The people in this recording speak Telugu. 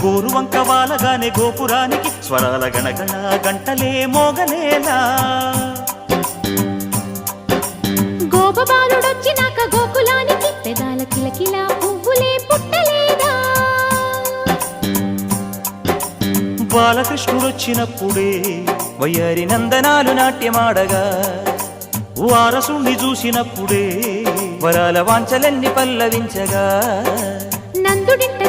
గోరువంక వాలగానే గోపురానికి స్వరాల గణగణ గంటలే మోగలేలా గోపబాలుడొచ్చినాక గోకులానికి పెదాల కిలకిల పువ్వులే పుట్టలేదా బాలకృష్ణుడొచ్చినప్పుడే వయ్యారి నందనాలు నాట్యమాడగా వారసుణ్ణి చూసినప్పుడే వరాల వాంఛలన్నీ పల్లవించగా నందుడింట